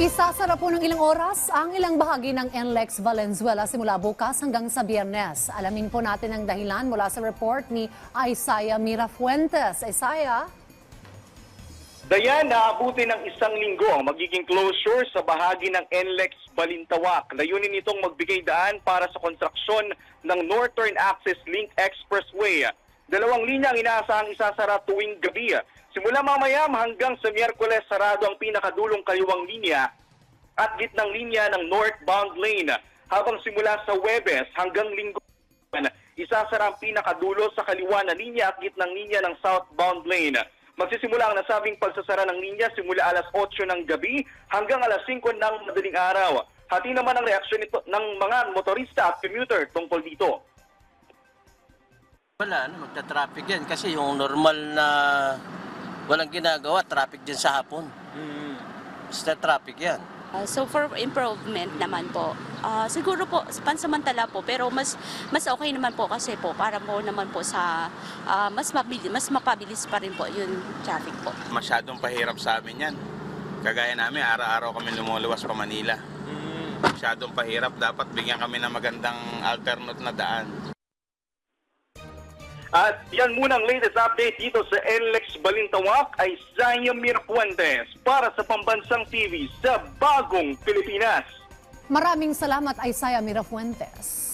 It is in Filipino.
Isasara po ng ilang oras ang ilang bahagi ng NLEX Valenzuela simula bukas hanggang sa Biyernes. Alamin po natin ang dahilan mula sa report ni Isaiah Mirafuentes. Isaiah? Dayan, naabuti ng isang linggo ang magiging closure sa bahagi ng NLEX Balintawak. Layunin itong magbigay daan para sa konstruksyon ng Northern Access Link Expressway. Dalawang linya ang inaasahang isasara tuwing gabi. Simula mamaya hanggang sa Miyerkules, sarado ang pinakadulong kaliwang linya at gitnang linya ng northbound lane. Habang simula sa Huwebes hanggang Linggo, isasara ang pinakadulo sa kaliwa na linya at gitnang linya ng southbound lane. Magsisimula ang nasabing pagsasara ng linya simula alas 8 ng gabi hanggang alas 5 ng madaling araw. Hati naman ang reaksyon nito ng mga motorista at commuter tungkol dito. Wala, magta-traffic yan kasi yung normal na walang ginagawa, traffic din sa hapon. Basta traffic yan. So for improvement naman po, siguro po pansamantala po, pero mas okay naman po kasi po para po naman po sa mas mapabilis pa rin po yung traffic po. Masyadong pahirap sa amin yan. Kagaya namin, araw-araw kami lumuluwas pa Manila. Masyadong pahirap, dapat bigyan kami ng magandang alternate na daan. At yan muna ang latest update dito sa NLEX Balintawak ay Isaiah Mirafuentes para sa Pambansang TV sa Bagong Pilipinas. Maraming salamat, Isaiah Mirafuentes.